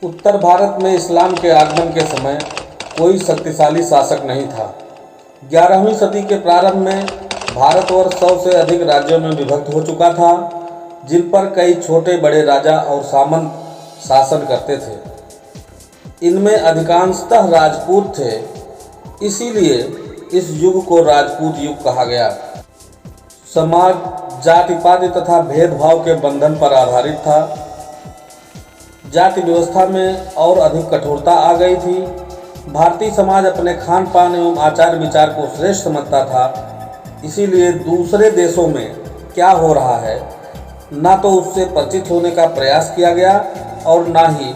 उत्तर भारत में इस्लाम के आगमन के समय कोई शक्तिशाली शासक नहीं था। 11वीं सदी के प्रारंभ में भारतवर्ष 100 से अधिक राज्यों में विभक्त हो चुका था, जिन पर कई छोटे बड़े राजा और सामंत शासन करते थे। इनमें अधिकांशतः राजपूत थे, इसीलिए इस युग को राजपूत युग कहा गया। समाज जाति पाति तथा भेदभाव के बंधन पर आधारित था। जाति व्यवस्था में और अधिक कठोरता आ गई थी। भारतीय समाज अपने खान पान एवं आचार विचार को श्रेष्ठ समझता था, इसीलिए दूसरे देशों में क्या हो रहा है ना तो उससे परिचित होने का प्रयास किया गया और ना ही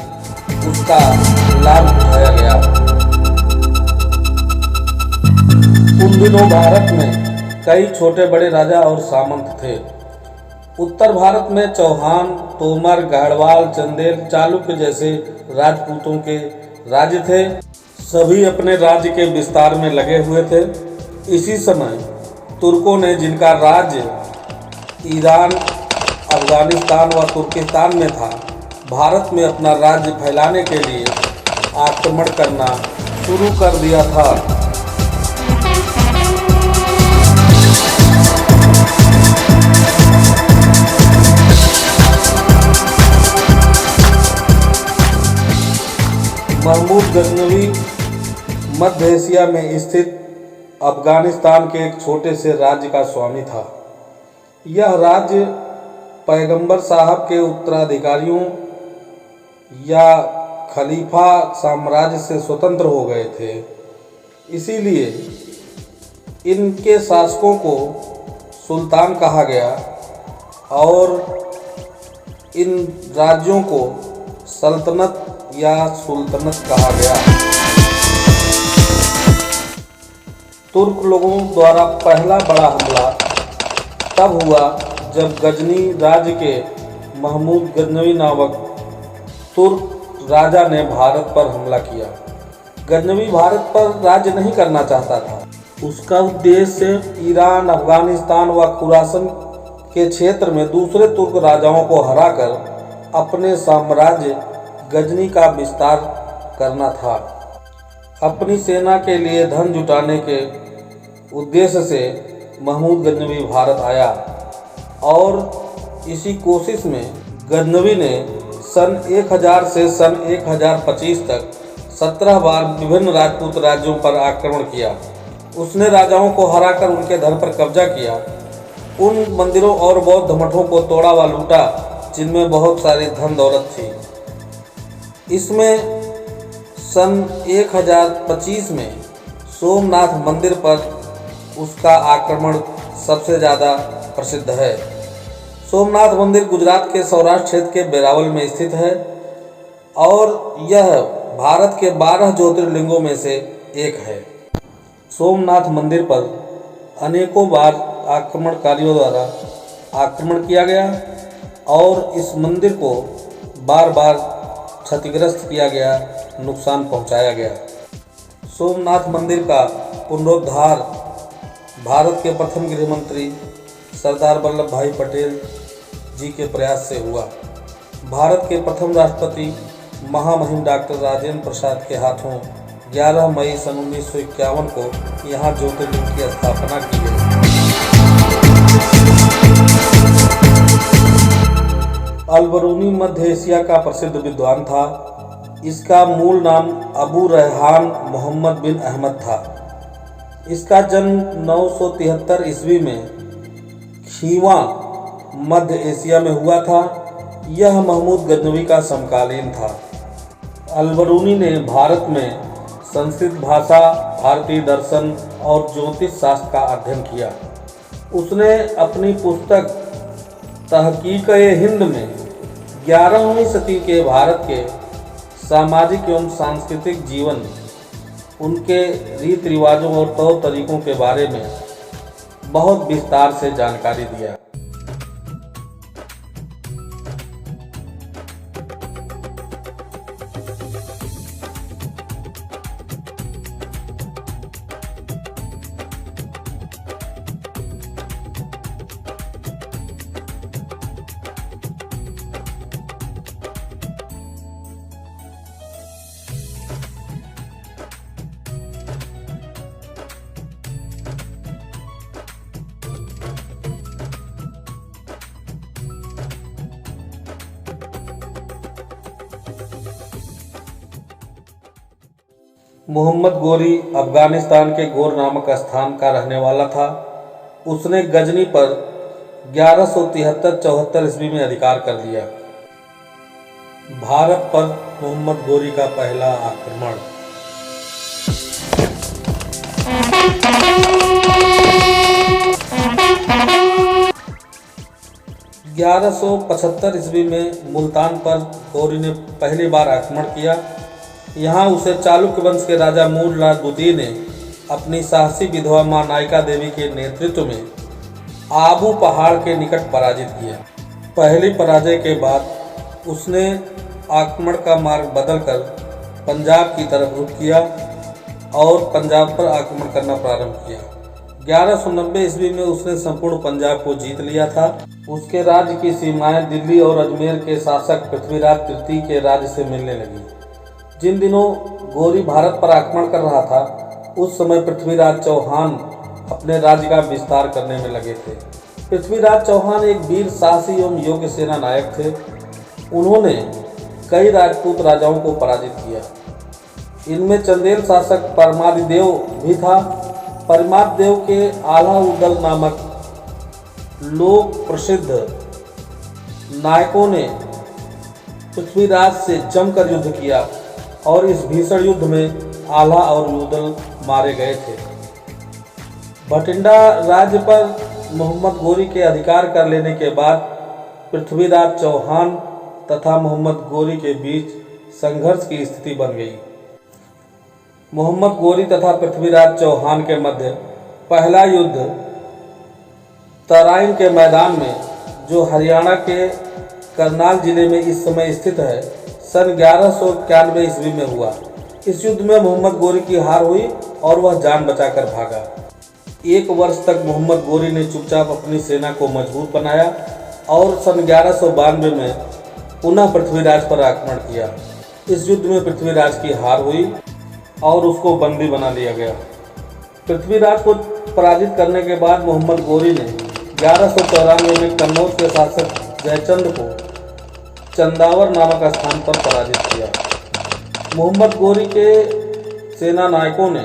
उसका लाभ उठाया गया। उन दिनों भारत में कई छोटे बड़े राजा और सामंत थे। उत्तर भारत में चौहान, तोमर, गढ़वाल, चंदेल, चालुक्य जैसे राजपूतों के राज्य थे। सभी अपने राज्य के विस्तार में लगे हुए थे। इसी समय तुर्कों ने, जिनका राज्य ईरान, अफगानिस्तान व तुर्किस्तान में था, भारत में अपना राज्य फैलाने के लिए आक्रमण करना शुरू कर दिया था। महमूद गजनवी मध्य एशिया में स्थित अफगानिस्तान के एक छोटे से राज्य का स्वामी था। यह राज्य पैगंबर साहब के उत्तराधिकारियों या खलीफा साम्राज्य से स्वतंत्र हो गए थे, इसीलिए इनके शासकों को सुल्तान कहा गया और इन राज्यों को सल्तनत या सुल्तनत कहा गया। तुर्क लोगों द्वारा पहला बड़ा हमला तब हुआ जब गजनी राज्य के महमूद गजनवी नामक तुर्क राजा ने भारत पर हमला किया। गजनवी भारत पर राज्य नहीं करना चाहता था। उसका उद्देश्य ईरान, अफगानिस्तान व खुरासन के क्षेत्र में दूसरे तुर्क राजाओं को हराकर अपने साम्राज्य गजनी का विस्तार करना था। अपनी सेना के लिए धन जुटाने के उद्देश्य से महमूद गजनवी भारत आया और इसी कोशिश में गजनवी ने सन 1000 से सन 1025 तक 17 बार विभिन्न राजपूत राज्यों पर आक्रमण किया। उसने राजाओं को हराकर उनके धन पर कब्जा किया, उन मंदिरों और बौद्ध मठों को तोड़ा व लूटा जिनमें बहुत सारी धन दौलत थी। इसमें सन 1025 में सोमनाथ मंदिर पर उसका आक्रमण सबसे ज़्यादा प्रसिद्ध है। सोमनाथ मंदिर गुजरात के सौराष्ट्र क्षेत्र के वेरावल में स्थित है और यह भारत के 12 ज्योतिर्लिंगों में से एक है। सोमनाथ मंदिर पर अनेकों बार आक्रमणकारियों द्वारा आक्रमण किया गया और इस मंदिर को बार बार क्षतिग्रस्त किया गया, नुकसान पहुंचाया गया। सोमनाथ मंदिर का पुनरुद्धार भारत के प्रथम गृह मंत्री सरदार वल्लभ भाई पटेल जी के प्रयास से हुआ। भारत के प्रथम राष्ट्रपति महामहिम डॉक्टर राजेंद्र प्रसाद के हाथों 11 मई सन 1951 को यहाँ ज्योतिर्लिंग की स्थापना की गई। अल-बरूनी मध्य एशिया का प्रसिद्ध विद्वान था। इसका मूल नाम अबू रेहान मोहम्मद बिन अहमद था। इसका जन्म 973 ईस्वी में खीवा मध्य एशिया में हुआ था। यह महमूद गजनवी का समकालीन था। अल-बरूनी ने भारत में संस्कृत भाषा, भारतीय दर्शन और ज्योतिष शास्त्र का अध्ययन किया। उसने अपनी पुस्तक तहकीक-ए-हिंद में 11वीं सदी के भारत के सामाजिक एवं सांस्कृतिक जीवन, उनके रीति रिवाजों और तौर तरीकों के बारे में बहुत विस्तार से जानकारी दिया। मोहम्मद गोरी अफगानिस्तान के गोर नामक स्थान का रहने वाला था। उसने गजनी पर 1173-74 ईस्वी में अधिकार कर लिया। भारत पर मोहम्मद गोरी का पहला आक्रमण। ग्यारह सौ 75 ईस्वी में मुल्तान पर गौरी ने पहली बार आक्रमण किया। यहाँ उसे चालुक्य वंश के राजा मूलराज द्वितीय ने अपनी साहसी विधवा मां नायिका देवी के नेतृत्व में आबू पहाड़ के निकट पराजित किया। पहली पराजय के बाद उसने आक्रमण का मार्ग बदलकर पंजाब की तरफ रुख किया और पंजाब पर आक्रमण करना प्रारंभ किया। 1190 ईस्वी में उसने संपूर्ण पंजाब को जीत लिया था। उसके राज्य की सीमाएं दिल्ली और अजमेर के शासक पृथ्वीराज तृतीय के राज्य से मिलने लगी। जिन दिनों गौरी भारत पर आक्रमण कर रहा था, उस समय पृथ्वीराज चौहान अपने राज्य का विस्तार करने में लगे थे। पृथ्वीराज चौहान एक वीर, साहसी एवं योग्य सेना नायक थे। उन्होंने कई राजपूत राजाओं को पराजित किया। इनमें चंदेल शासक परमादिदेव भी था। परमादिदेव के आला उदल नामक लोक प्रसिद्ध नायकों ने पृथ्वीराज से जमकर युद्ध किया और इस भीषण युद्ध में आला और उदल मारे गए थे। भटिंडा राज्य पर मोहम्मद गोरी के अधिकार कर लेने के बाद पृथ्वीराज चौहान तथा मोहम्मद गोरी के बीच संघर्ष की स्थिति बन गई। मोहम्मद गोरी तथा पृथ्वीराज चौहान के मध्य पहला युद्ध तराइन के मैदान में, जो हरियाणा के करनाल जिले में इस समय स्थित है, सन 1191 ईस्वी में हुआ। इस युद्ध में मोहम्मद गोरी की हार हुई और वह जान बचाकर भागा। 1 वर्ष तक मोहम्मद गोरी ने चुपचाप अपनी सेना को मजबूत बनाया और सन 1192 में पुनः पृथ्वीराज पर आक्रमण किया। इस युद्ध में पृथ्वीराज की हार हुई और उसको बंदी बना लिया गया। पृथ्वीराज को पराजित करने के बाद मोहम्मद गोरी ने 1194 में कन्नौज के शासक जयचंद को चंदावर नामक स्थान पर पराजित किया। मोहम्मद गोरी के सेना नायकों ने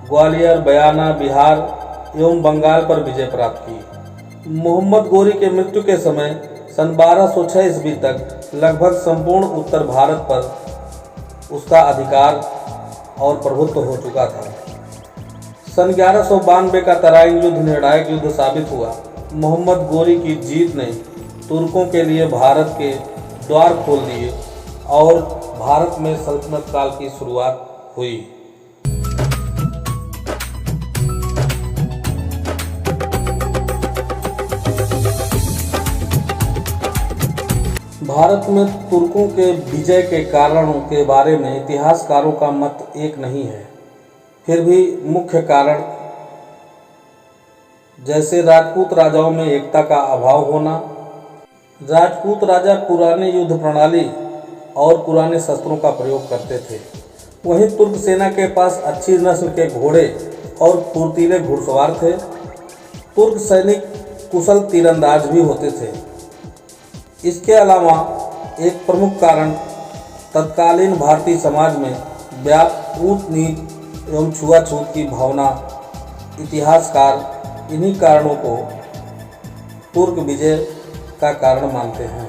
ग्वालियर, बयाना, बिहार एवं बंगाल पर विजय प्राप्त की। मोहम्मद गोरी के मृत्यु के समय सन 1206 ईस्वी तक लगभग संपूर्ण उत्तर भारत पर उसका अधिकार और प्रभुत्व हो चुका था। सन 1192 का तराइन युद्ध निर्णायक युद्ध साबित हुआ। मोहम्मद गोरी की जीत ने तुर्कों के लिए भारत के द्वार खोल दिए और भारत में सल्तनत काल की शुरुआत हुई। भारत में तुर्कों के विजय के कारणों के बारे में इतिहासकारों का मत एक नहीं है। फिर भी मुख्य कारण जैसे राजपूत राजाओं में एकता का अभाव होना, राजपूत राजा पुराने युद्ध प्रणाली और पुराने शस्त्रों का प्रयोग करते थे। वहीं तुर्क सेना के पास अच्छी नस्ल के घोड़े और फुर्तीले घुड़सवार थे। तुर्क सैनिक कुशल तीरंदाज भी होते थे। इसके अलावा एक प्रमुख कारण तत्कालीन भारतीय समाज में व्याप्त ऊंच नीच एवं छुआछूत की भावना। इतिहासकार इन्हीं कारणों को तुर्क विजय का कारण मानते हैं।